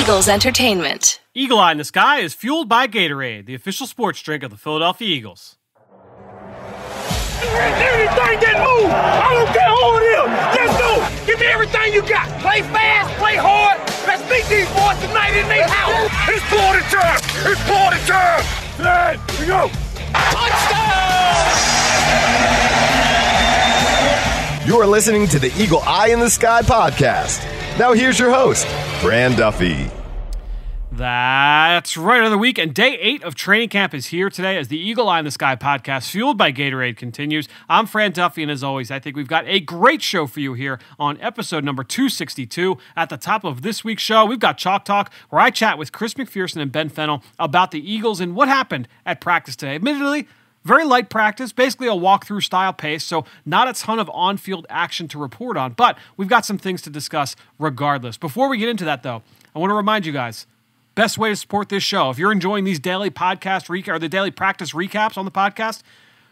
Eagles Entertainment. Eagle Eye in the Sky is fueled by Gatorade, the official sports drink of the Philadelphia Eagles. Everything that move, I don't care who it is. Let's go. Give me everything you got. Play fast, play hard. Let's beat these boys tonight in their house. It's party time. It's party time. Hey, here we go. Touchdown! You are listening to the Eagle Eye in the Sky podcast. Now here's your host, Fran Duffy. That's right, another week, and day 8 of training camp is here today as the Eagle Eye in the Sky podcast, fueled by Gatorade, continues. I'm Fran Duffy, and as always, I think we've got a great show for you here on episode number 262. At the top of this week's show, we've got Chalk Talk, where I chat with Chris McPherson and Ben Fennell about the Eagles and what happened at practice today. Admittedly, very light practice, basically a walkthrough style pace, so not a ton of on-field action to report on, but we've got some things to discuss regardless. Before we get into that, though, I want to remind you guys, best way to support this show, if you're enjoying these daily podcast or the daily practice recaps on the podcast,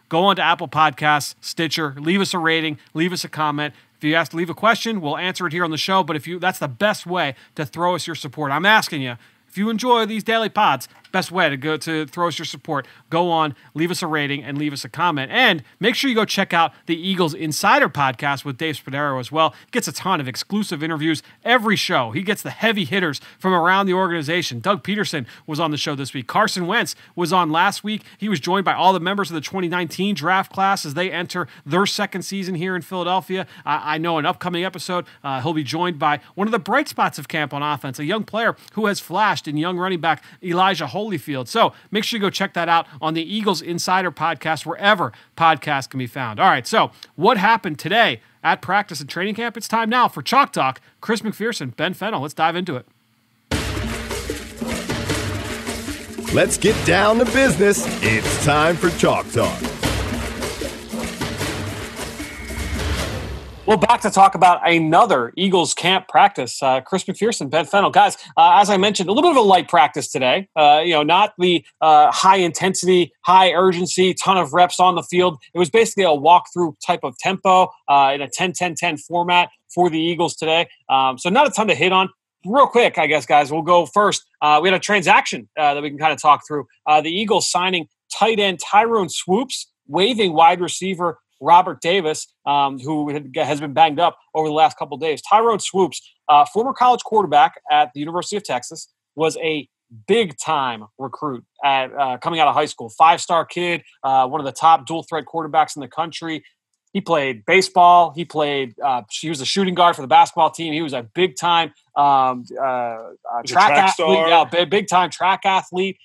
go on to Apple Podcasts, Stitcher, leave us a rating, leave us a comment. If you have to leave a question, we'll answer it here on the show, but that's the best way to throw us your support. I'm asking you, if you enjoy these daily pods, best way to go to throw us your support, go on, leave us a rating, and leave us a comment. And make sure you go check out the Eagles Insider podcast with Dave Spadaro as well. He gets a ton of exclusive interviews every show. He gets the heavy hitters from around the organization. Doug Peterson was on the show this week. Carson Wentz was on last week. He was joined by all the members of the 2019 draft class as they enter their second season here in Philadelphia. I know an upcoming episode, he'll be joined by one of the bright spots of camp on offense, a young player who has flashed in young running back Elijah Holyfield. So make sure you go check that out on the Eagles Insider podcast, wherever podcasts can be found. All right, so what happened today at practice and training camp? It's time now for Chalk Talk. Chris McPherson, Ben Fennell, let's dive into it. Let's get down to business. It's time for Chalk Talk. Well, back to talk about another Eagles camp practice. Chris McPherson, Ben Fennell. Guys, as I mentioned, a little bit of a light practice today. Not the high intensity, high urgency, ton of reps on the field. It was basically a walkthrough type of tempo in a 10-10-10 format for the Eagles today. So not a ton to hit on. Real quick, I guess, guys, we'll go first. We had a transaction that we can kind of talk through. The Eagles signing tight end Tyrone Swoops, waiving wide receiver Robert Davis, who has been banged up over the last couple of days. Tyrone Swoops, former college quarterback at the University of Texas, was a big-time recruit coming out of high school. 5-star kid, one of the top dual-threat quarterbacks in the country. He played baseball. He was a shooting guard for the basketball team. He was a big-time track athlete. Yeah, big-time track athlete.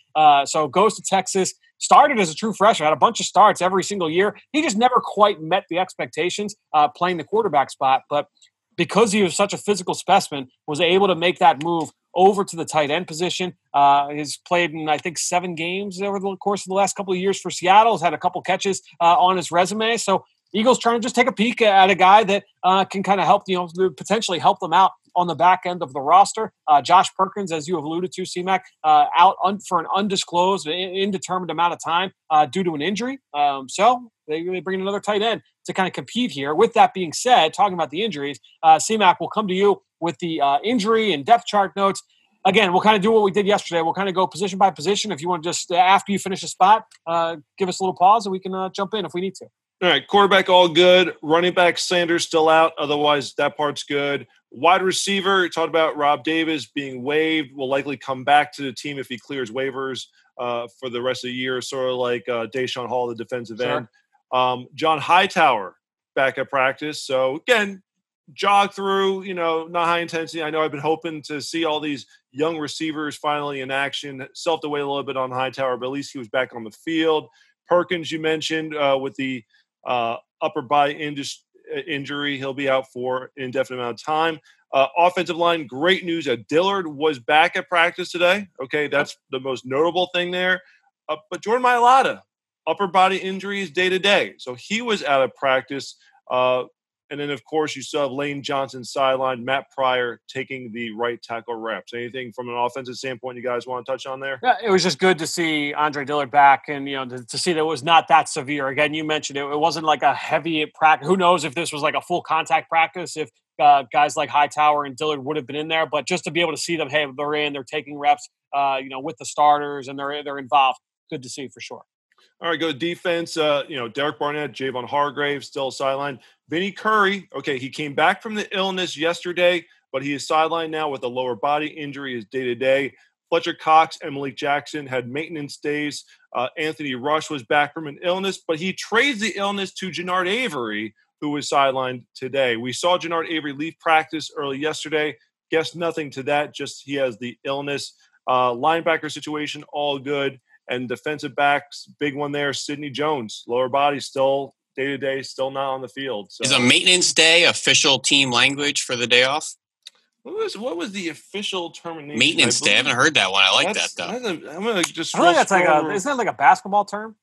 So goes to Texas. Started as a true freshman, had a bunch of starts every single year. He just never quite met the expectations playing the quarterback spot. But because he was such a physical specimen, was able to make that move over to the tight end position. He's played in, I think, 7 games over the course of the last couple of years for Seattle. Has had a couple catches on his resume. So Eagles trying to just take a peek at a guy that can kind of help, potentially help them out on the back end of the roster. Josh Perkins, as you have alluded to, C-Mac, out for an undisclosed, indeterminate amount of time due to an injury. So they bring in another tight end to kind of compete here. With that being said, talking about the injuries, C-Mac, will come to you with the injury and depth chart notes. Again, we'll kind of do what we did yesterday. We'll kind of go position by position. If you want to just, after you finish a spot, give us a little pause and we can jump in if we need to. All right, quarterback all good. Running back Sanders still out. Otherwise, that part's good. Wide receiver, talked about Rob Davis being waived. Will likely come back to the team if he clears waivers for the rest of the year, sort of like Deshaun Hall, the defensive end. John Hightower back at practice. So, again, jog through, not high intensity. I know I've been hoping to see all these young receivers finally in action. Self to wait a little bit on Hightower, but at least he was back on the field. Perkins, you mentioned, with the upper body injury. He'll be out for an indefinite amount of time. Offensive line, great news that Dillard was back at practice today. Okay, that's the most notable thing there. But Jordan Mailata, upper body injuries day to day. So he was out of practice. And then, of course, you still have Lane Johnson sidelined, Matt Pryor taking the right tackle reps. Anything from an offensive standpoint you guys want to touch on there? Yeah, it was just good to see Andre Dillard back and, to see that it was not that severe. Again, you mentioned it wasn't like a heavy practice. Who knows if this was like a full contact practice, if guys like Hightower and Dillard would have been in there. But just to be able to see them, hey, they're in, they're taking reps, with the starters, and they're involved. Good to see for sure. All right, go to defense. Derek Barnett, Javon Hargrave still sidelined. Vinny Curry, okay, he came back from the illness yesterday, but he is sidelined now with a lower body injury. Is day-to-day. Fletcher Cox and Malik Jackson had maintenance days. Anthony Rush was back from an illness, but he trades the illness to Jannard Avery, who was sidelined today. We saw Jannard Avery leave practice early yesterday. Guess nothing to that, just he has the illness. Linebacker situation, all good. And defensive backs, big one there, Sidney Jones. Lower body still day-to-day, still not on the field. So. Is a maintenance day official team language for the day off? What was the official termination? Maintenance day. I haven't heard that one. I like that, though. I'm going to just I feel like that's isn't that like a basketball term?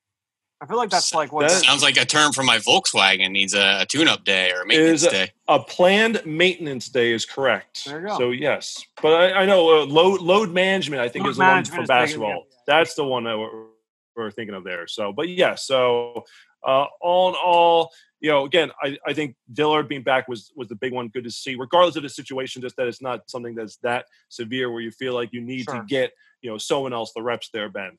I feel like that's like what sounds like a term for my Volkswagen needs a tune-up day or a maintenance day. A planned maintenance day is correct. There you go. So yes, but I know load management. I think is the one for basketball. That's the one that we're thinking of there. So, but yes. So all in all, again, I think Dillard being back was the big one. Good to see, regardless of the situation. Just that it's not something that's that severe where you feel like you need to get someone else the reps there, Ben.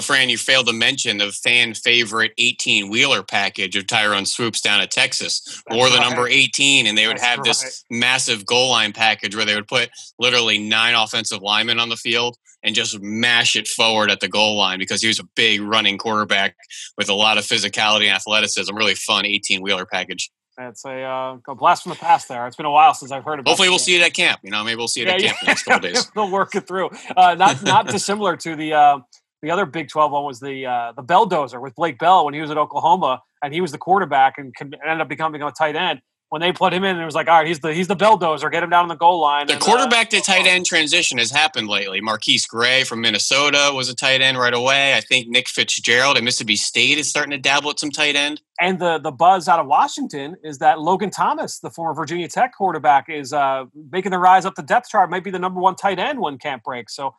Fran, you failed to mention the fan favorite 18-wheeler package of Tyrone Swoops down at Texas, or the number 18, and they would have this massive goal line package where they would put literally 9 offensive linemen on the field and just mash it forward at the goal line because he was a big running quarterback with a lot of physicality and athleticism. Really fun 18-wheeler package. It's a blast from the past there. It's been a while since I've heard about it. Hopefully we'll see it at camp. Maybe we'll see it at camp in the next couple days. They'll work it through. Not dissimilar to the other Big 12 one was the Belldozer with Blake Bell when he was at Oklahoma, and he was the quarterback and ended up becoming a tight end. When they put him in, it was like, all right, he's the Belldozer, get him down on the goal line. The quarterback to tight end transition has happened lately. Marquise Gray from Minnesota was a tight end right away. I think Nick Fitzgerald at Mississippi State is starting to dabble at some tight end. And the buzz out of Washington is that Logan Thomas, the former Virginia Tech quarterback, is making the rise up the depth chart, might be the number 1 tight end when camp breaks. So,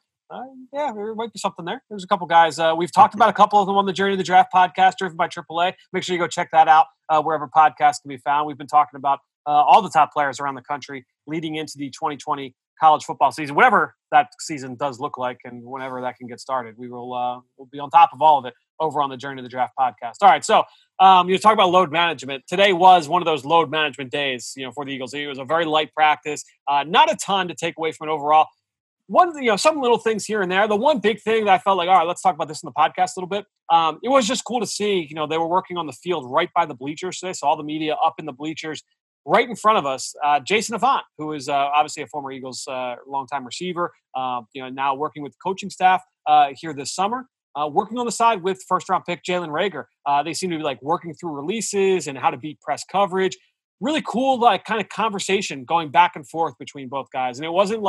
there might be something there. There's a couple guys. We've talked about a couple of them on the Journey to the Draft podcast, driven by AAA. Make sure you go check that out wherever podcasts can be found. We've been talking about all the top players around the country leading into the 2020 college football season, whatever that season does look like, and whenever that can get started. We will we'll be on top of all of it over on the Journey to the Draft podcast. All right, so you talk about load management. Today was one of those load management days, for the Eagles. It was a very light practice, not a ton to take away from it overall. Some little things here and there. The one big thing that I felt like, all right, let's talk about this in the podcast a little bit. It was just cool to see, they were working on the field right by the bleachers today. So all the media up in the bleachers right in front of us. Jason Avant, who is obviously a former Eagles longtime receiver, now working with the coaching staff here this summer, working on the side with first-round pick Jalen Reagor. They seem to be working through releases and how to beat press coverage. Really cool, kind of conversation going back and forth between both guys. And it wasn't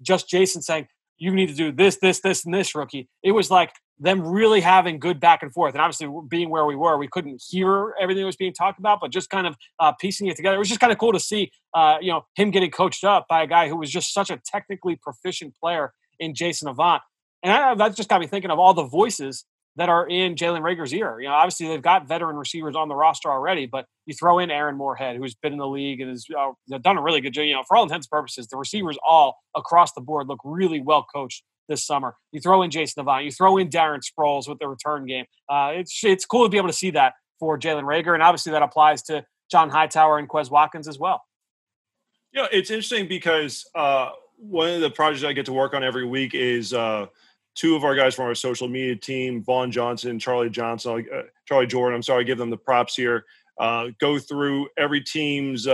just Jason saying, you need to do this, this, this, and this, rookie. It was them really having good back and forth. And obviously, being where we were, we couldn't hear everything that was being talked about, but just kind of piecing it together. It was just kind of cool to see, him getting coached up by a guy who was just such a technically proficient player in Jason Avant. And that just got me thinking of all the voices that are in Jalen Reagor's ear. Obviously they've got veteran receivers on the roster already, but you throw in Aaron Moorhead, who's been in the league and has done a really good job. For all intents and purposes, the receivers all across the board look really well coached this summer. You throw in Jason Avant, you throw in Darren Sproles with the return game. It's cool to be able to see that for Jalen Reagor, and obviously that applies to John Hightower and Quez Watkins as well. It's interesting because one of the projects I get to work on every week is 2 of our guys from our social media team, Vaughn Johnson, Charlie Jordan. I give them the props here. Go through every team's,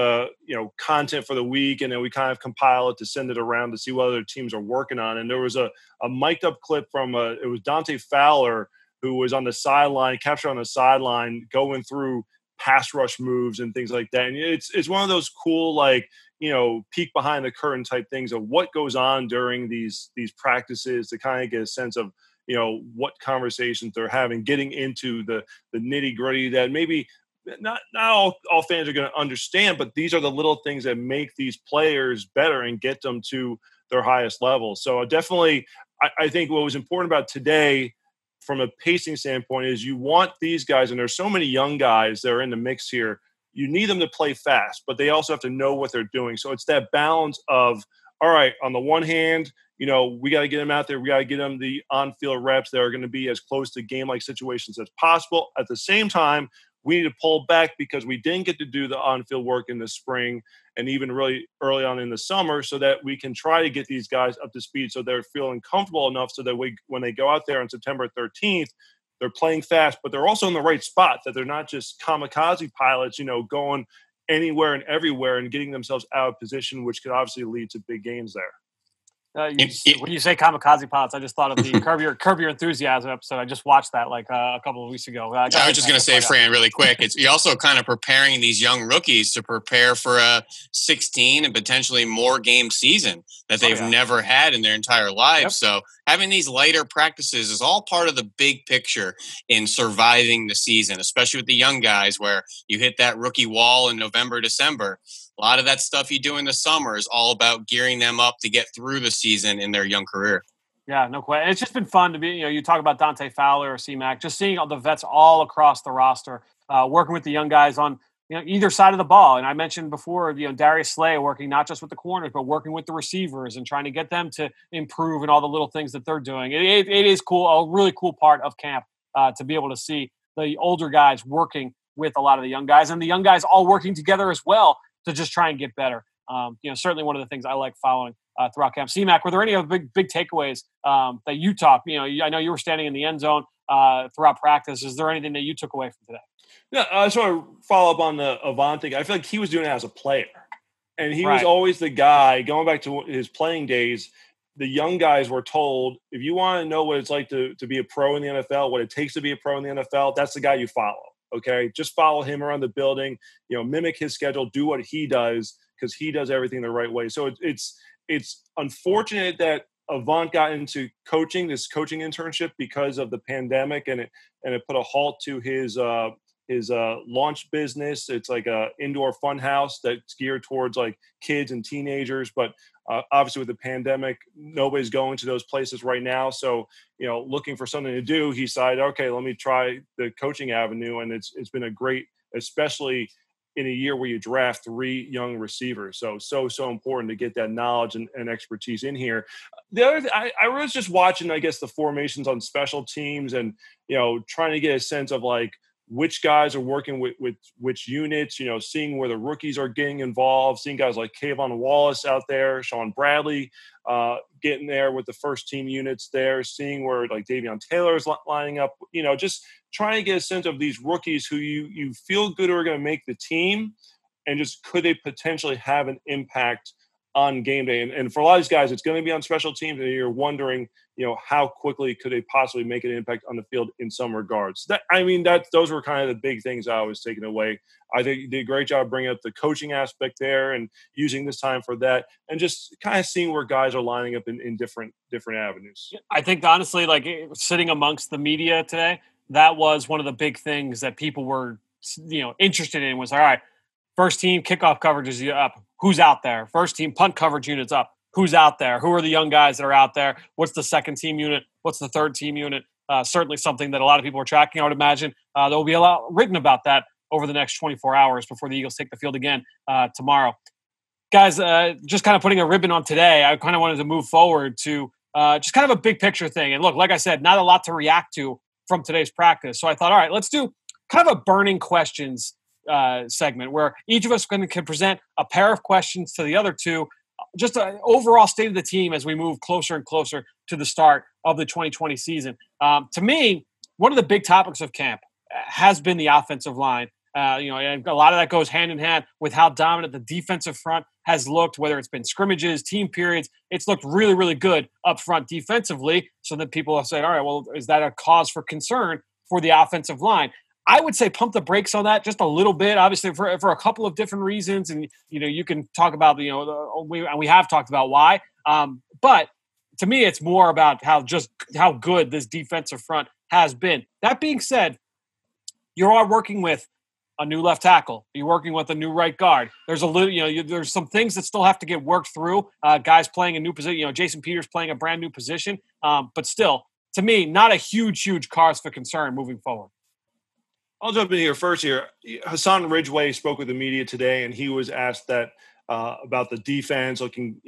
content for the week. And then we kind of compile it to send it around to see what other teams are working on. And there was a mic'd up clip from, it was Dante Fowler, who was on the sideline, captured on the sideline, going through pass rush moves and things like that. And it's one of those cool, peek behind the curtain type things of what goes on during these practices to kind of get a sense of, what conversations they're having, getting into the nitty gritty that maybe not all fans are going to understand, but these are the little things that make these players better and get them to their highest level. So definitely, I think what was important about today from a pacing standpoint is you want these guys, and there's so many young guys that are in the mix here. you need them to play fast, but they also have to know what they're doing. So it's that balance of, all right, on the one hand, we got to get them out there. We got to get them the on-field reps that are going to be as close to game-like situations as possible. At the same time, we need to pull back because we didn't get to do the on-field work in the spring and even really early on in the summer, so that we can try to get these guys up to speed so they're feeling comfortable enough so that when they go out there on September 13th, they're playing fast, but they're also in the right spot, that they're not just kamikaze pilots, going anywhere and everywhere and getting themselves out of position, which could obviously lead to big games there. When you say kamikaze pilots, I just thought of the Curb Your Enthusiasm episode. I just watched that a couple of weeks ago. I was just going to say, Fran, really quick, you're also kind of preparing these young rookies to prepare for a 16 and potentially more game season that they've never had in their entire lives. Yep. So having these lighter practices is all part of the big picture in surviving the season, especially with the young guys where you hit that rookie wall in November, December. A lot of that stuff you do in the summer is all about gearing them up to get through the season in their young career. Yeah, no question. It's just been fun to be, you talk about Dante Fowler or C-Mac, just seeing all the vets all across the roster, working with the young guys on either side of the ball. And I mentioned before, Darius Slay working not just with the corners, but working with the receivers and trying to get them to improve and all the little things that they're doing. It is cool, a really cool part of camp to be able to see the older guys working with a lot of the young guys and the young guys all working together as well to just try and get better. Certainly one of the things I like following throughout camp. C-Mac, were there any other big takeaways that you took? I know you were standing in the end zone throughout practice. Is there anything that you took away from today? Yeah, I just want to follow up on the Avant thing. I feel like he was doing it as a player. And he was always the guy, going back to his playing days, the young guys were told, if you want to know what it's like to be a pro in the NFL, what it takes to be a pro in the NFL, that's the guy you follow. Okay, just follow him around the building, mimic his schedule, do what he does, because he does everything the right way. So it's unfortunate that Avant got into this coaching internship because of the pandemic, and it put a halt to his launch business. It's like a indoor fun house that's geared towards like kids and teenagers, but obviously with the pandemic, nobody's going to those places right now. So, looking for something to do, he decided, okay, let me try the coaching avenue. And it's been a great, especially in a year where you draft 3 young receivers. So important to get that knowledge and expertise in here. The other thing, I was just watching, I guess, the formations on special teams and, trying to get a sense of like, which guys are working with which units, seeing where the rookies are getting involved, seeing guys like Kayvon Wallace out there, Sean Bradley getting there with the first team units there, seeing where like Davion Taylor is lining up, just trying to get a sense of these rookies who you feel good are going to make the team and just could they potentially have an impact on game day. And for a lot of these guys, it's going to be on special teams, and you're wondering, how quickly could they possibly make an impact on the field in some regards. Those were kind of the big things I was taking away. I think you did a great job bringing up the coaching aspect there and using this time for that, and just kind of seeing where guys are lining up in different avenues. I think honestly, like sitting amongst the media today, that was one of the big things that people were, interested in was, all right, first team kickoff coverage is up. Who's out there? First team punt coverage units up. Who's out there? Who are the young guys that are out there? What's the second team unit? What's the third team unit? Certainly something that a lot of people are tracking. I would imagine there will be a lot written about that over the next 24 hours before the Eagles take the field again tomorrow. Guys, just kind of putting a ribbon on today, I kind of wanted to move forward to just kind of a big picture thing. And look, like I said, not a lot to react to from today's practice. So I thought, all right, let's do kind of a burning questions segment where each of us can present a pair of questions to the other two, just an overall state of the team as we move closer and closer to the start of the 2020 season. To me, one of the big topics of camp has been the offensive line. And a lot of that goes hand in hand with how dominant the defensive front has looked, whether it's been scrimmages, team periods. It's looked really, really good up front defensively, so that people have said, all right, well, is that a cause for concern for the offensive line? I would say pump the brakes on that just a little bit, obviously for a couple of different reasons. And, you can talk about, we have talked about why. But to me, it's more about how good this defensive front has been. That being said, you are working with a new left tackle. You're working with a new right guard. There's there's some things that still have to get worked through. Guys playing a new position, Jason Peters playing a brand new position. But still, to me, not a huge cause for concern moving forward. I'll jump in here first. Hassan Ridgway spoke with the media today, and he was asked that about the defense looking,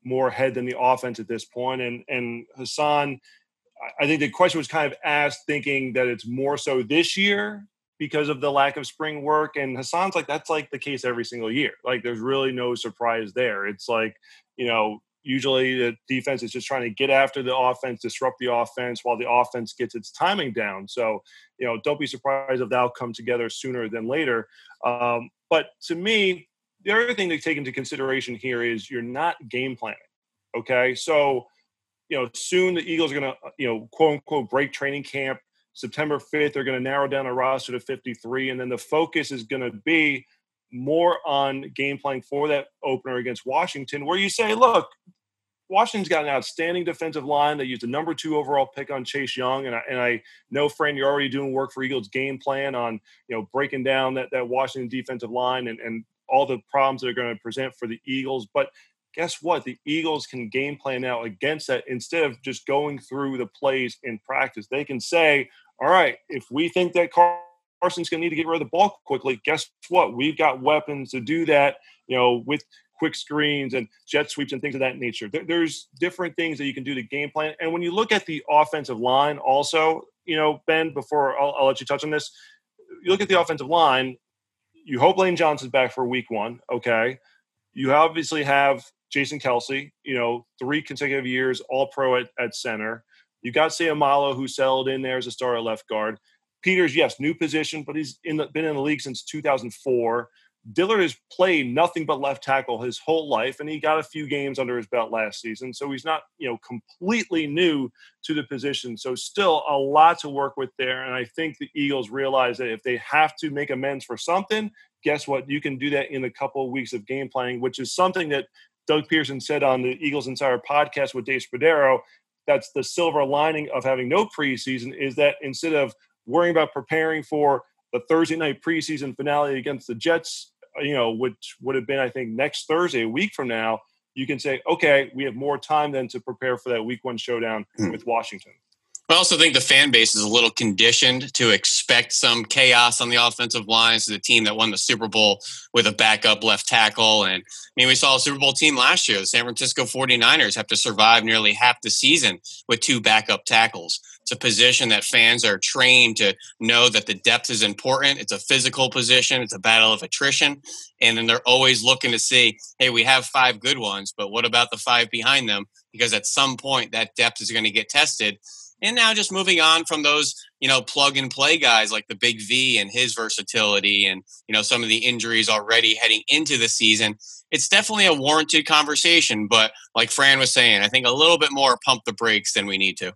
more ahead than the offense at this point. And Hassan, I think the question was kind of asked thinking that it's more so this year because of the lack of spring work. And Hassan's like, that's like the case every single year. Like, there's really no surprise there. It's like, usually the defense is just trying to get after the offense, disrupt the offense while the offense gets its timing down. So, don't be surprised if that'll come together sooner than later. But to me, the other thing to take into consideration here is you're not game planning. Okay. So, soon the Eagles are going to, quote unquote, break training camp. September 5th, they're going to narrow down a roster to 53. And then the focus is going to be more on game playing for that opener against Washington, where you say, look, Washington's got an outstanding defensive line. They used a number 2 overall pick on Chase Young. And I know, Fran, you're already doing work for Eagles game plan on, breaking down that Washington defensive line and all the problems that are going to present for the Eagles. But guess what? The Eagles can game plan now against that instead of just going through the plays in practice. They can say, all right, if we think that Carson's going to need to get rid of the ball quickly, guess what? We've got weapons to do that, with quick screens and jet sweeps and things of that nature. There's different things that you can do to game plan. And when you look at the offensive line also, Ben, before I'll let you touch on this, you look at the offensive line, you hope Lane Johnson's back for week 1, okay? You obviously have Jason Kelsey, 3 consecutive years All-Pro at center. You got Sayamalo, who settled in there as a starter left guard. Peters, yes, new position, but he's been in the league since 2004. Dillard has played nothing but left tackle his whole life, and he got a few games under his belt last season. So he's not, completely new to the position. So still a lot to work with there. And I think the Eagles realize that if they have to make amends for something, guess what? You can do that in a couple of weeks of game planning, which is something that Doug Pearson said on the Eagles Insider podcast with Dave Spadaro. That's the silver lining of having no preseason, is that instead of worrying about preparing for the Thursday night preseason finale against the Jets, which would have been, I think, next Thursday, a week from now, you can say, okay, we have more time then to prepare for that week 1 showdown with Washington. I also think the fan base is a little conditioned to expect some chaos on the offensive line. So the team that won the Super Bowl with a backup left tackle. And we saw a Super Bowl team last year. The San Francisco 49ers have to survive nearly half the season with 2 backup tackles. It's a position that fans are trained to know that the depth is important. It's a physical position. It's a battle of attrition. And then they're always looking to see, hey, we have 5 good ones, but what about the 5 behind them? Because at some point that depth is going to get tested. And now just moving on from those, plug and play guys like the Big V and his versatility and, some of the injuries already heading into the season, it's definitely a warranted conversation. But like Fran was saying, I think a little bit more pump the brakes than we need to.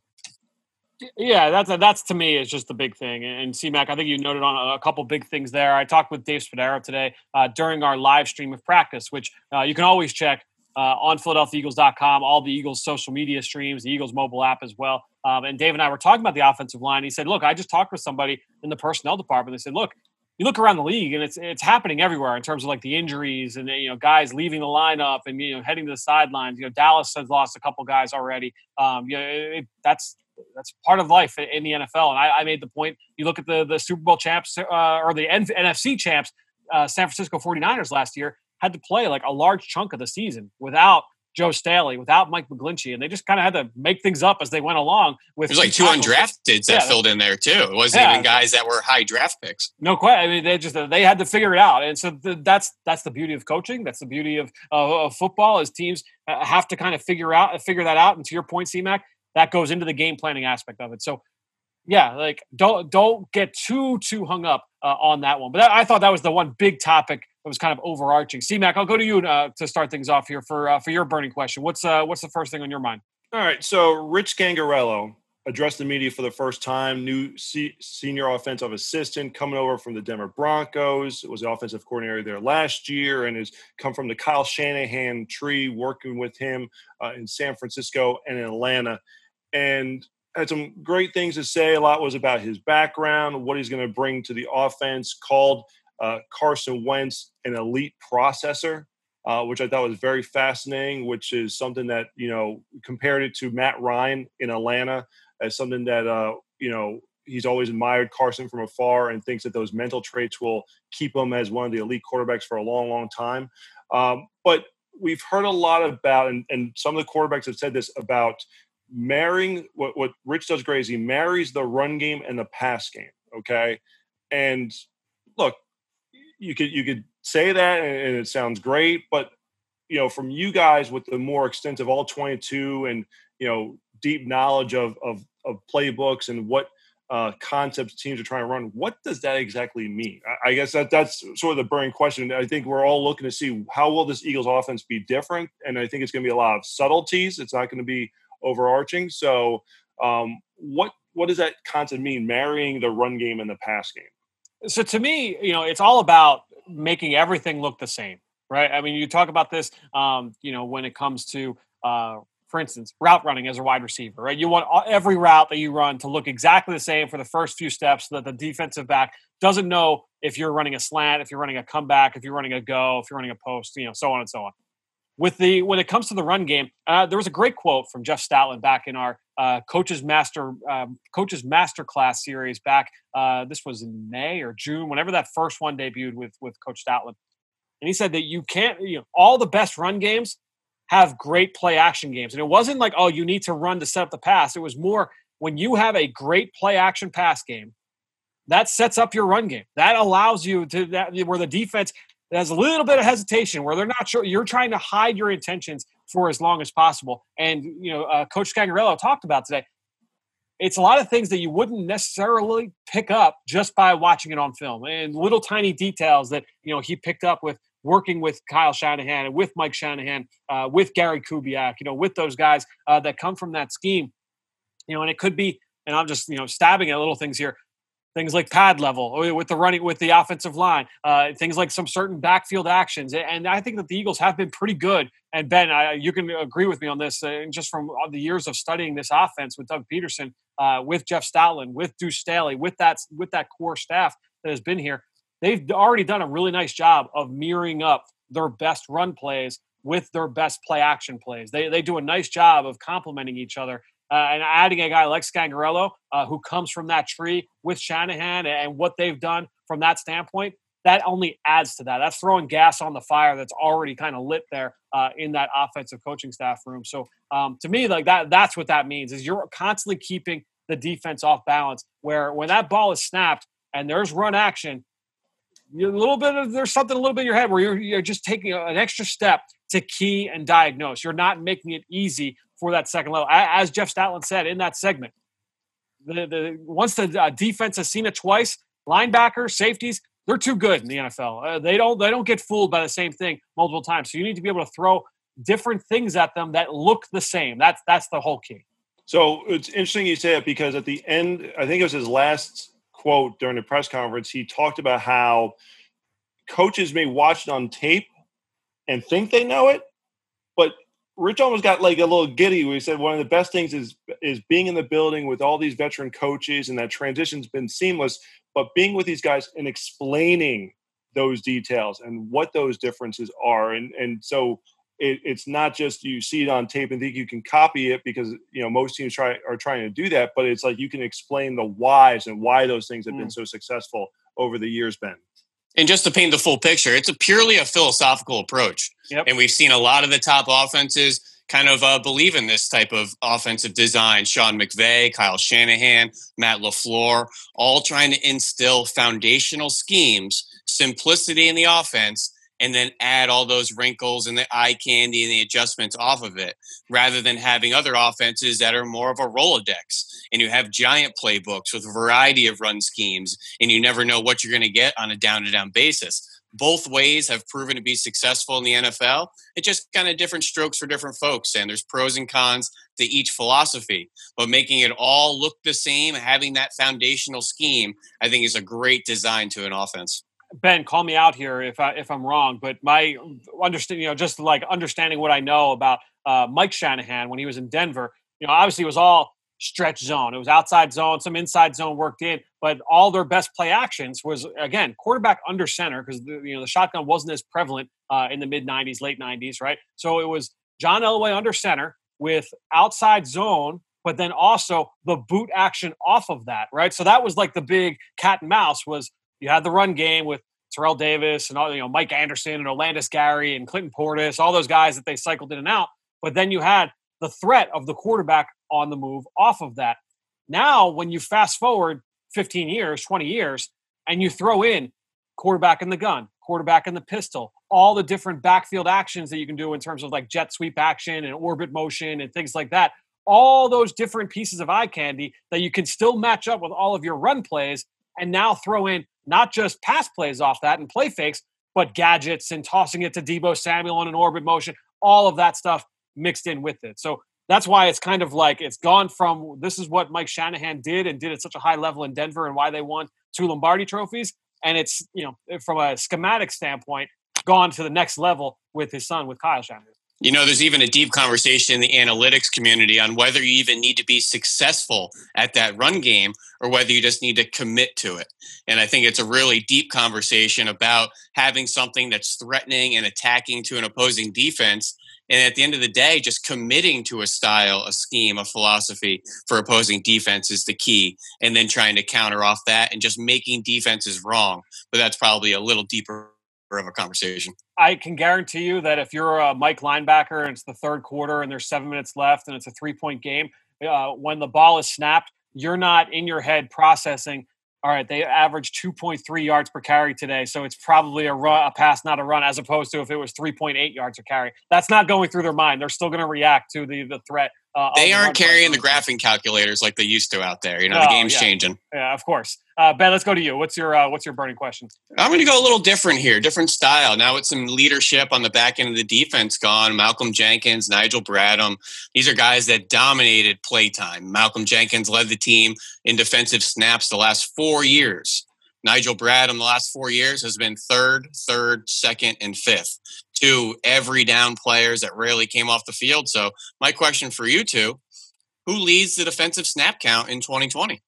Yeah, that's to me is just the big thing. And C-Mac, I think you noted on a couple big things there. I talked with Dave Spadaro today during our live stream of practice, which you can always check on PhiladelphiaEagles.com, all the Eagles social media streams, the Eagles mobile app as well. And Dave and I were talking about the offensive line. He said, look, I just talked with somebody in the personnel department. They said, look, you look around the league and it's happening everywhere in terms of like the injuries and, guys leaving the lineup and, heading to the sidelines. Dallas has lost a couple guys already. That's part of life in the NFL. And I made the point, you look at the Super Bowl champs or the NFC champs, San Francisco 49ers last year had to play like a large chunk of the season without Joe Staley, without Mike McGlinchey, and they just kind of had to make things up as they went along. There's like 2 undrafteds that filled in there too. It wasn't even guys that were high draft picks. No question. They had to figure it out, and so that's the beauty of coaching. That's the beauty of football, is teams have to kind of figure that out. And to your point, C-Mac, that goes into the game planning aspect of it. So yeah, like don't get too hung up on that one. But I thought that was the one big topic that was kind of overarching. C-Mac, I'll go to you to start things off here for your burning question. What's the first thing on your mind? All right, so Rich Scangarello addressed the media for the first time. New senior offensive assistant coming over from the Denver Broncos. Was the offensive coordinator there last year and has come from the Kyle Shanahan tree, working with him in San Francisco and in Atlanta. And had some great things to say. A lot was about his background, what he's going to bring to the offense, called Carson Wentz an elite processor, which I thought was very fascinating, which is something that, compared it to Matt Ryan in Atlanta as something that, he's always admired Carson from afar and thinks that those mental traits will keep him as one of the elite quarterbacks for a long, long time. But we've heard a lot about, and some of the quarterbacks have said this about marrying what Rich does great is he marries the run game and the pass game. Okay. And look, you could say that and it sounds great, but from you guys with the more extensive all 22 and, deep knowledge of playbooks and what concepts teams are trying to run, what does that exactly mean? I guess that's sort of the burning question. I think we're all looking to see how will this Eagles offense be different. And I think it's going to be a lot of subtleties. It's not going to be overarching. So what does that concept mean, marrying the run game and the pass game? So to me, it's all about making everything look the same, right? I mean, you talk about this, when it comes to, for instance, route running as a wide receiver, right? You want every route that you run to look exactly the same for the first few steps so that the defensive back doesn't know if you're running a slant, if you're running a comeback, if you're running a go, if you're running a post, so on and so on. When it comes to the run game, there was a great quote from Jeff Stoutland back in our Coach's Master Class series back. This was in May or June, whenever that first one debuted with Coach Stoutland. And he said that you can't, all the best run games have great play action games. And it wasn't like, oh, you need to run to set up the pass. It was more when you have a great play action pass game, that sets up your run game. That allows you to where the defense has a little bit of hesitation, where they're not sure. You're trying to hide your intentions for as long as possible. And, Coach Scangarello talked about today. It's a lot of things that you wouldn't necessarily pick up just by watching it on film, and little tiny details that, he picked up with working with Kyle Shanahan and with Mike Shanahan, with Gary Kubiak, with those guys that come from that scheme, and it could be, and I'm just, stabbing at little things here, things like pad level with the running, with the offensive line, things like some certain backfield actions. And I think that the Eagles have been pretty good. And Ben, you can agree with me on this, just from the years of studying this offense with Doug Peterson, with Jeff Stoutland, with Deuce Staley, with that core staff that has been here. They've already done a really nice job of mirroring up their best run plays with their best play action plays. They do a nice job of complementing each other. And adding a guy like Scangarello, who comes from that tree with Shanahan and what they've done from that standpoint, that only adds to that. That's throwing gas on the fire that's already kind of lit there in that offensive coaching staff room. So to me, like that's what that means, is you're constantly keeping the defense off balance, where when that ball is snapped and there's run action, there's something a little bit in your head where you're just taking an extra step to key and diagnose. You're not making it easy for that second level. As Jeff Stoutland said in that segment, once the defense has seen it twice, linebackers, safeties, they're too good in the NFL. They don't get fooled by the same thing multiple times. So you need to be able to throw different things at them that look the same. That's the whole key. So it's interesting you say it, because at the end, I think it was his last quote during the press conference, he talked about how coaches may watch it on tape and think they know it, but Rich almost got like a little giddy where he said one of the best things is being in the building with all these veteran coaches, and that transition's been seamless, but being with these guys and explaining those details and what those differences are. And so it's not just you see it on tape and think you can copy it, because most teams are trying to do that, but it's like you can explain the whys and why those things have been so successful over the years, Ben. And just to paint the full picture, it's purely a philosophical approach. Yep. And we've seen a lot of the top offenses kind of believe in this type of offensive design. Sean McVay, Kyle Shanahan, Matt LaFleur, all trying to instill foundational schemes, simplicity in the offense, and then add all those wrinkles and the eye candy and the adjustments off of it, rather than having other offenses that are more of a Rolodex. And you have giant playbooks with a variety of run schemes, and you never know what you're going to get on a down-to-down basis. Both ways have proven to be successful in the NFL. It's just kind of different strokes for different folks, and there's pros and cons to each philosophy. But making it all look the same, having that foundational scheme, I think is a great design to an offense. Ben, call me out here if I'm wrong, but my understanding, just like understanding what I know about Mike Shanahan when he was in Denver, obviously it was all stretch zone. It was outside zone, some inside zone worked in, but all their best play actions was, again, quarterback under center, because the shotgun wasn't as prevalent in the mid 90s, late 90s, right? So it was John Elway under center with outside zone but then also the boot action off of that, right? So that was like the big cat and mouse. Was you had the run game with Terrell Davis and all, Mike Anderson and Orlandis Gary and Clinton Portis, all those guys that they cycled in and out. But then you had the threat of the quarterback on the move off of that. Now, when you fast forward 15 years, 20 years, and you throw in quarterback in the gun, quarterback in the pistol, all the different backfield actions that you can do in terms of like jet sweep action and orbit motion and things like that, all those different pieces of eye candy that you can still match up with all of your run plays, and now throw in not just pass plays off that and play fakes, but gadgets and tossing it to Deebo Samuel on an orbit motion, all of that stuff mixed in with it. So that's why it's kind of like it's gone from this is what Mike Shanahan did and did at such a high level in Denver and why they won 2 Lombardi trophies. And it's, from a schematic standpoint, gone to the next level with his son, with Kyle Shanahan. There's even a deep conversation in the analytics community on whether you even need to be successful at that run game or whether you just need to commit to it. And I think it's a really deep conversation about having something that's threatening and attacking to an opposing defense. And at the end of the day, just committing to a style, a scheme, a philosophy for opposing defense is the key. And then trying to counter off that and just making defenses wrong. But that's probably a little deeper of a conversation. I can guarantee you that if you're a Mike linebacker and it's the third quarter and there's 7 minutes left and it's a 3-point game, when the ball is snapped, you're not in your head processing, all right, they averaged 2.3 yards per carry today, so it's probably a pass, not a run, as opposed to if it was 3.8 yards per carry. That's not going through their mind. They're still going to react to the threat. They aren't carrying the graphing calculators like they used to out there. The game's changing. Yeah, of course. Ben, let's go to you. What's your burning question? I'm going to go a little different here, different style. Now with some leadership on the back end of the defense gone, Malcolm Jenkins, Nigel Bradham, these are guys that dominated playtime. Malcolm Jenkins led the team in defensive snaps the last 4 years. Nigel Bradham the last 4 years has been third, second, and fifth. 2 every down players that rarely came off the field. So my question for you two, who leads the defensive snap count in 2020?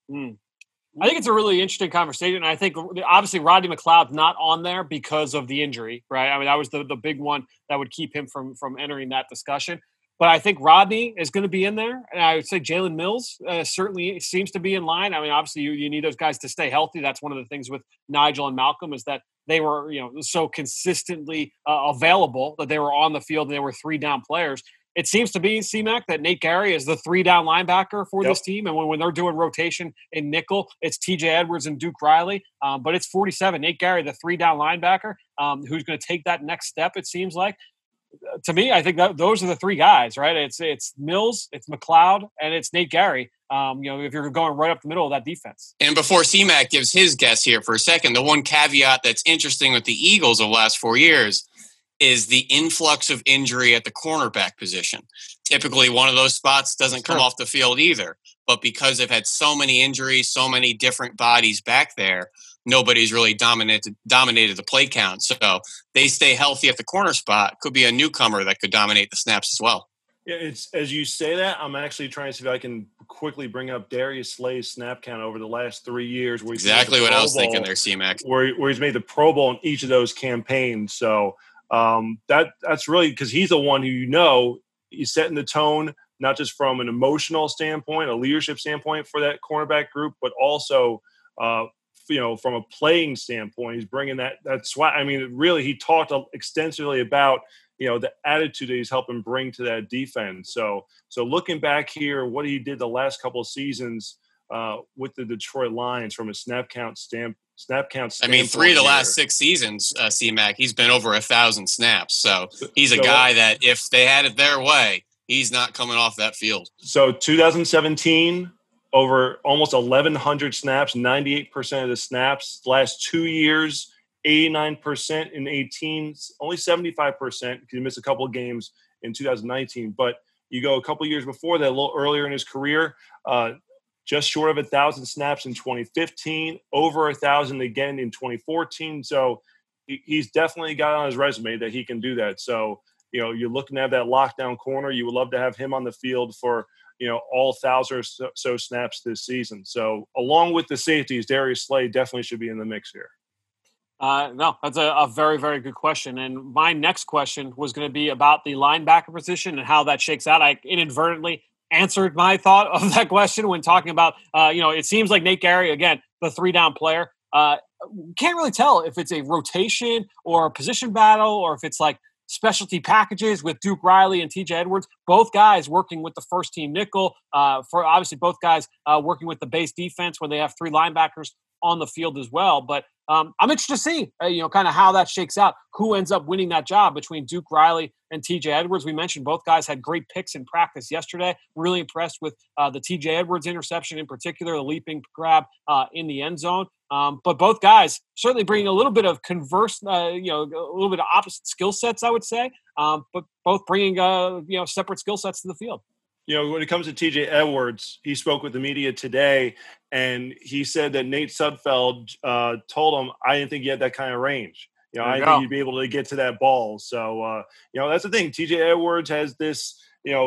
I think it's a really interesting conversation. I think obviously Rodney McLeod's not on there because of the injury, right? I mean, that was the big one that would keep him from entering that discussion. But I think Rodney is going to be in there. And I would say Jalen Mills certainly seems to be in line. I mean, obviously you need those guys to stay healthy. That's one of the things with Nigel and Malcolm is that they were, so consistently available that they were on the field and they were 3-down players. It seems to be, C-Mac, that Nate Gary is the 3-down linebacker for this team. And when they're doing rotation in nickel, it's TJ Edwards and Duke Riley. But it's 47. Nate Gary, the 3-down linebacker, who's going to take that next step, it seems like. To me, I think that those are the 3 guys, right? It's Mills, it's McLeod, and it's Nate Gary. If you're going right up the middle of that defense. And before C-Mac gives his guess here for a second, the one caveat that's interesting with the Eagles of the last 4 years is the influx of injury at the cornerback position. Typically, one of those spots doesn't come off the field either. But because they've had so many injuries, so many different bodies back there, nobody's really dominated the play count. So they stay healthy at the corner spot. Could be a newcomer that could dominate the snaps as well. Yeah, it's as you say that, I'm actually trying to see if I can quickly bring up Darius Slay's snap count over the last 3 years. Where he's exactly what I was thinking there, C-Mac. Where he's made the Pro Bowl in each of those campaigns. So that's really because he's the one who he's setting the tone, not just from an emotional standpoint, a leadership standpoint for that cornerback group, but also from a playing standpoint, he's bringing that swag. I mean, really, he talked extensively about the attitude that he's helping bring to that defense. So looking back here, what he did the last couple of seasons with the Detroit Lions from a snap count standpoint. I mean, 3 of the last 6 seasons, C-Mac, he's been over 1,000 snaps. So he's a guy that if they had it their way, he's not coming off that field. So 2017, over almost 1,100 snaps, 98% of the snaps. Last 2 years, 89% in 18, only 75% because he missed a couple of games in 2019. But you go a couple of years before that, a little earlier in his career, just short of 1,000 snaps in 2015, over 1,000 again in 2014. So he's definitely got on his resume that he can do that. So, you're looking to have that lockdown corner. You would love to have him on the field for, all 1,000 or so snaps this season. So along with the safeties, Darius Slay definitely should be in the mix here. No, that's a very, very good question. And my next question was going to be about the linebacker position and how that shakes out. I inadvertently answered my thought of that question when talking about, it seems like Nate Gary, again, the 3-down player. Can't really tell if it's a rotation or a position battle or if it's like specialty packages with Duke Riley and TJ Edwards, both guys working with the first team nickel, for obviously both guys working with the base defense when they have 3 linebackers on the field as well. But I'm interested to see, kind of how that shakes out, who ends up winning that job between Duke Riley and TJ Edwards. We mentioned both guys had great picks in practice yesterday. Really impressed with the TJ Edwards interception in particular, the leaping grab in the end zone. But both guys certainly bringing a little bit of a little bit of opposite skill sets, I would say, but both bringing, separate skill sets to the field. When it comes to TJ Edwards, he spoke with the media today, and he said that Nate Sudfeld told him, I didn't think he had that kind of range. I didn't think he'd be able to get to that ball. So, that's the thing. TJ Edwards has this,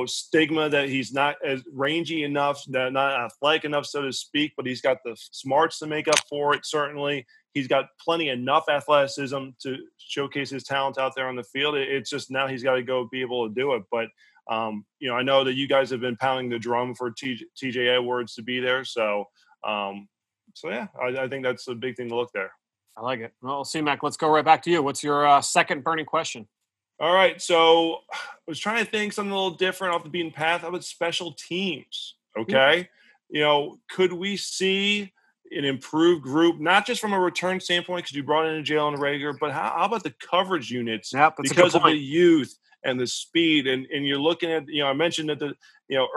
stigma that he's not as rangy enough, not athletic enough, so to speak, but he's got the smarts to make up for it, certainly. He's got enough athleticism to showcase his talents out there on the field. It's just now he's got to go be able to do it. But, I know that you guys have been pounding the drum for TJ Edwards to be there. So yeah, I think that's a big thing to look there. I like it. Well, C-Mac, let's go right back to you. What's your second burning question? All right. So I was trying to think something a little different off the beaten path. How about special teams? Okay. Mm-hmm. Could we see an improved group, not just from a return standpoint, because you brought in Jalen Reagor, but how about the coverage units? Because of the youth and the speed, and you're looking at, I mentioned that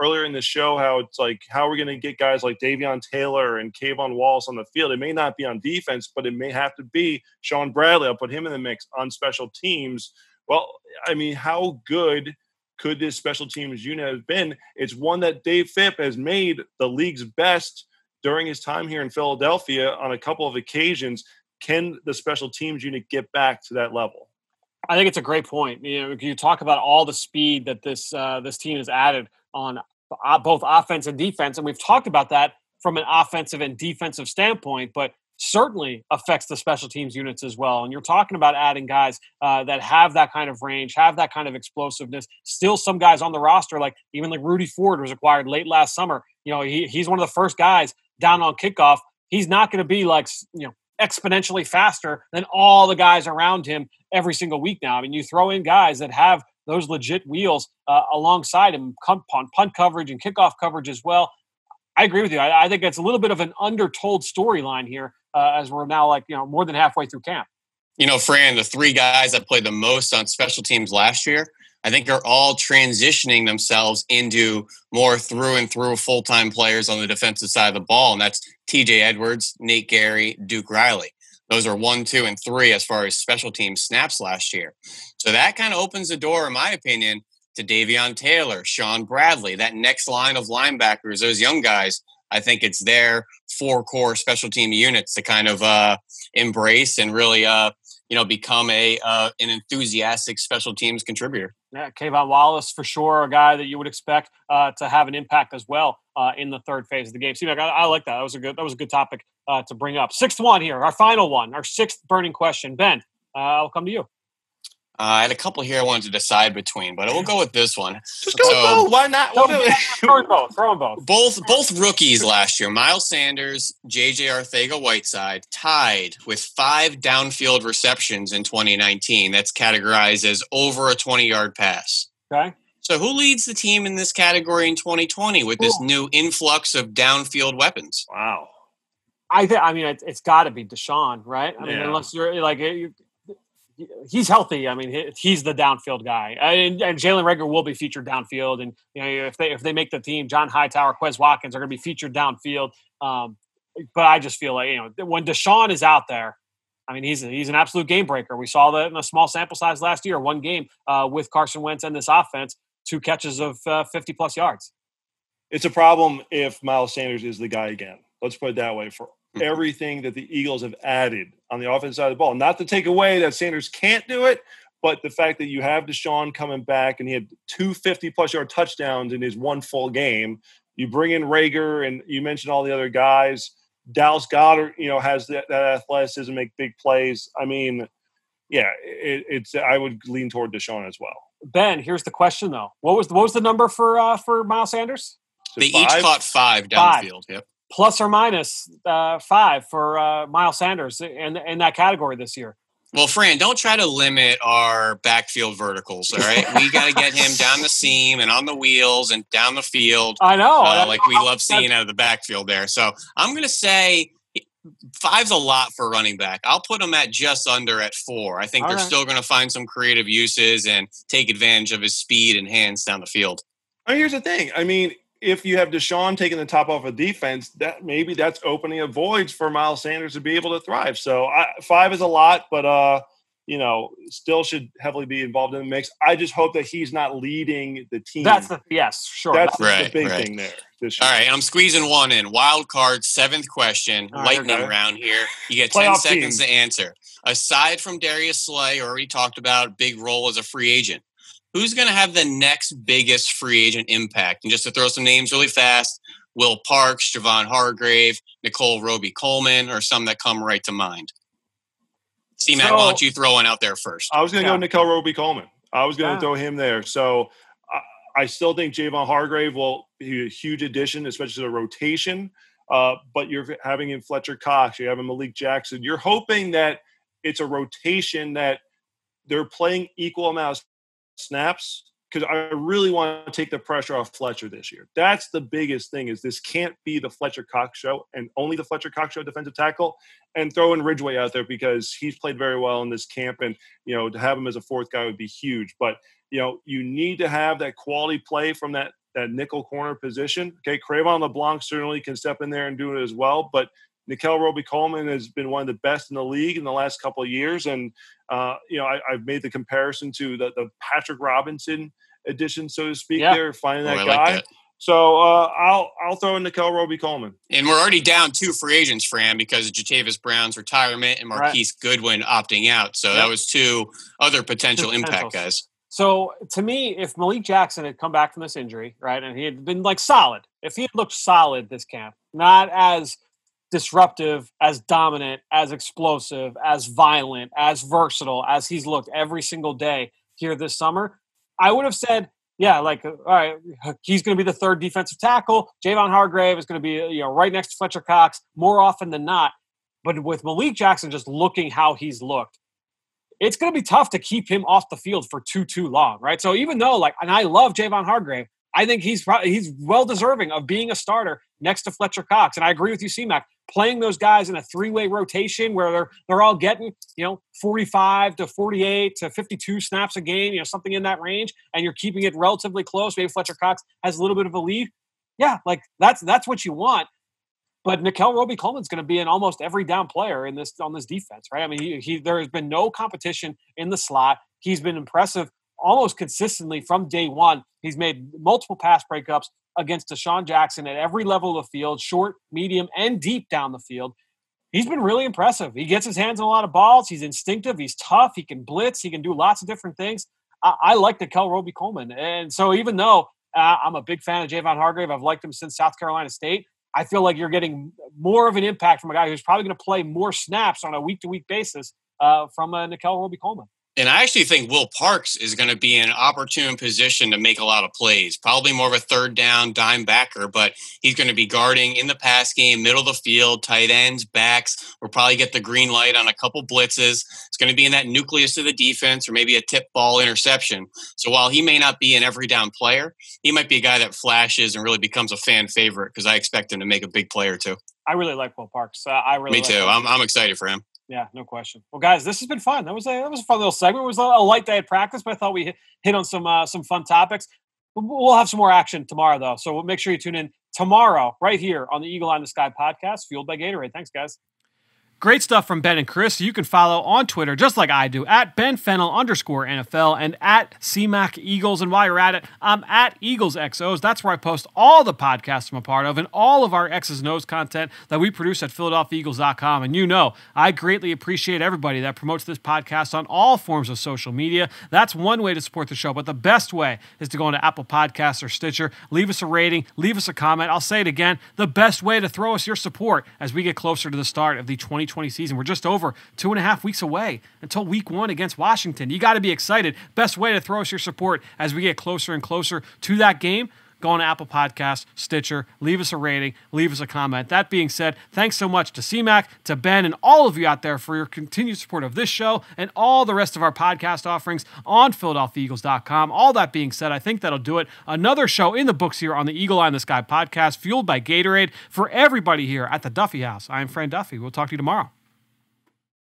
earlier in the show how it's like, how are we going to get guys like Davion Taylor and Kayvon Wallace on the field? It may not be on defense, but it may have to be Sean Bradley. I'll put him in the mix on special teams. Well, I mean, how good could this special teams unit have been? It's one that Dave Phipp has made the league's best during his time here in Philadelphia on a couple of occasions. Can the special teams unit get back to that level? I think it's a great point. You talk about all the speed that this team has added on both offense and defense, and we've talked about that from an offensive and defensive standpoint, but certainly affects the special teams units as well. And you're talking about adding guys that have that kind of range, have that kind of explosiveness. Still some guys on the roster, like Rudy Ford was acquired late last summer. He's one of the first guys down on kickoff. He's not going to be exponentially faster than all the guys around him every single week now. I mean, you throw in guys that have those legit wheels alongside him on punt coverage and kickoff coverage as well. I agree with you. I think it's a little bit of an undertold storyline here as we're now more than halfway through camp. Fran, the 3 guys that played the most on special teams last year, I think are all transitioning themselves into more through and through full-time players on the defensive side of the ball. And that's TJ Edwards, Nate Gary, Duke Riley. Those are 1, 2, and 3 as far as special team snaps last year. So that kind of opens the door, in my opinion, to Davion Taylor, Sean Bradley, that next line of linebackers, those young guys. I think it's their 4 core special team units to kind of embrace and really, become an enthusiastic special teams contributor. Yeah, Kayvon Wallace for sure, a guy that you would expect to have an impact as well in the third phase of the game. I like that. That was a good topic to bring up. 6th one here, our final one, our 6th burning question. Ben, I'll come to you. I had a couple here I wanted to decide between, but we'll go with this one. Just go with both. Why not? Throw them both. Both rookies last year, Miles Sanders, J.J. Arcega-Whiteside, tied with 5 downfield receptions in 2019. That's categorized as over a 20-yard pass. Okay. So who leads the team in this category in 2020 with this new influx of downfield weapons? Wow. It's got to be Deshaun, right? Unless you're he's healthy. He's the downfield guy, and Jalen Reagor will be featured downfield. And if they make the team, John Hightower, Quez Watkins are going to be featured downfield. But I just feel like when Deshaun is out there, he's an absolute game breaker. We saw that in a small sample size last year, 1 game with Carson Wentz and this offense, 2 catches of 50 plus yards. It's a problem if Miles Sanders is the guy again. Let's put it that way. For everything that the Eagles have added on the offensive side of the ball. Not to take away that Sanders can't do it, but the fact that you have Deshaun coming back and he had 2 50-plus yard touchdowns in his 1 full game. You bring in Reagor, and you mentioned all the other guys. Dallas Goedert, has that athleticism, make big plays. I would lean toward Deshaun as well. Ben, here's the question though. What was the number for Miles Sanders? They each caught 5 down the field. Yep. Plus or minus 5 for Miles Sanders in that category this year. Well, Fran, don't try to limit our backfield verticals, all right? We got to get him down the seam and on the wheels and down the field. I know. Like we love seeing out of the backfield there. So I'm going to say 5's a lot for running back. I'll put him at just under at 4. I think they're still going to find some creative uses and take advantage of his speed and hands down the field. Here's the thing. I mean, if you have Deshaun taking the top off of defense, that maybe that's opening a void for Miles Sanders to be able to thrive. So 5 is a lot, but still should heavily be involved in the mix. I just hope that he's not leading the team. That's the big thing there. This year. All right, I'm squeezing one in. Wild card, 7th question, lightning round here. You get 10 seconds to answer. Aside from Darius Slay, already talked about, big role as a free agent. Who's going to have the next biggest free agent impact? And just to throw some names really fast, Will Parks, Javon Hargrave, Nicole Roby-Coleman, or some that come right to mind. C-Mac, why don't you throw one out there first? I was going to go Nicole Roby-Coleman. I was going to throw him there. So I still think Javon Hargrave will be a huge addition, especially to the rotation. But you're having in Fletcher Cox, you're having Malik Jackson. You're hoping that it's a rotation that they're playing equal amount of snaps, because I really want to take the pressure off Fletcher this year. That's the biggest thing, is this can't be the Fletcher Cox show and only the Fletcher Cox show defensive tackle, and throw in Ridgeway out there because he's played very well in this camp, and to have him as a 4th guy would be huge. But you need to have that quality play from that nickel corner position. Okay, Crayvon LeBlanc certainly can step in there and do it as well, but Nicole Roby-Coleman has been one of the best in the league in the last couple of years. And, I've made the comparison to the Patrick Robinson edition, so to speak, there, finding that guy. Like that. So I'll throw in Nicole Roby-Coleman. And we're already down 2 free agents, Fran, because of Jatavis Brown's retirement and Marquise Goodwin opting out. So that was 2 other potential impact guys. So to me, if Malik Jackson had come back from this injury, right, and he had been solid, if he had looked solid this camp, not as disruptive, as dominant, as explosive, as violent, as versatile as he's looked every single day here this summer, I would have said, all right, he's going to be the 3rd defensive tackle. Javon Hargrave is going to be right next to Fletcher Cox more often than not. But with Malik Jackson just looking how he's looked, it's going to be tough to keep him off the field for too long, right? So even though, and I love Javon Hargrave, I think he's well deserving of being a starter next to Fletcher Cox. And I agree with you, C-Mac. Playing those guys in a 3-way rotation where they're all getting 45 to 48 to 52 snaps a game, something in that range, and you're keeping it relatively close. Maybe Fletcher Cox has a little bit of a lead. Yeah, that's what you want. But Nicole Roby-Coleman's going to be an almost every down player on this defense, right? I mean, there has been no competition in the slot. He's been impressive almost consistently from day one. He's made multiple pass breakups against Deshaun Jackson at every level of the field, short, medium, and deep down the field. He's been really impressive. He gets his hands on a lot of balls. He's instinctive. He's tough. He can blitz. He can do lots of different things. I like Nicole Roby-Coleman. And so even though I'm a big fan of Javon Hargrave, I've liked him since South Carolina State, I feel like you're getting more of an impact from a guy who's probably going to play more snaps on a week-to-week basis from Nicole Roby-Coleman. And I actually think Will Parks is going to be in an opportune position to make a lot of plays. Probably more of a 3rd down dime backer, but he's going to be guarding in the pass game, middle of the field, tight ends, backs. We'll probably get the green light on a couple blitzes. It's going to be in that nucleus of the defense, or maybe a tip ball interception. So while he may not be an every down player, he might be a guy that flashes and really becomes a fan favorite, because I expect him to make a big play or 2. I really like Will Parks. Me too. I'm excited for him. Yeah, no question. Well, guys, this has been fun. That was a fun little segment. It was a light day at practice, but I thought we hit on some fun topics. We'll have some more action tomorrow, though. So we'll make sure you tune in tomorrow right here on the Eagle Eye in the Sky podcast, fueled by Gatorade. Thanks, guys. Great stuff from Ben and Chris. You can follow on Twitter, just like I do, at @BenFennell_NFL and at CMAC Eagles. And while you're at it, I'm at EaglesXOs. That's where I post all the podcasts I'm a part of and all of our X's and O's content that we produce at PhiladelphiaEagles.com. And I greatly appreciate everybody that promotes this podcast on all forms of social media. That's one way to support the show, but the best way is to go into Apple Podcasts or Stitcher, leave us a rating, leave us a comment. I'll say it again, the best way to throw us your support as we get closer to the start of the 2020 season. We're just over 2.5 weeks away until week 1 against Washington. You got to be excited. Best way to throw us your support as we get closer and closer to that game. go on Apple Podcasts, Stitcher, leave us a rating, leave us a comment. That being said, thanks so much to C-Mac, to Ben, and all of you out there for your continued support of this show and all the rest of our podcast offerings on PhiladelphiaEagles.com. All that being said, I think that'll do it. Another show in the books here on the Eagle Eye in the Sky podcast, fueled by Gatorade. For everybody here at the Duffy House, I am Fran Duffy. We'll talk to you tomorrow.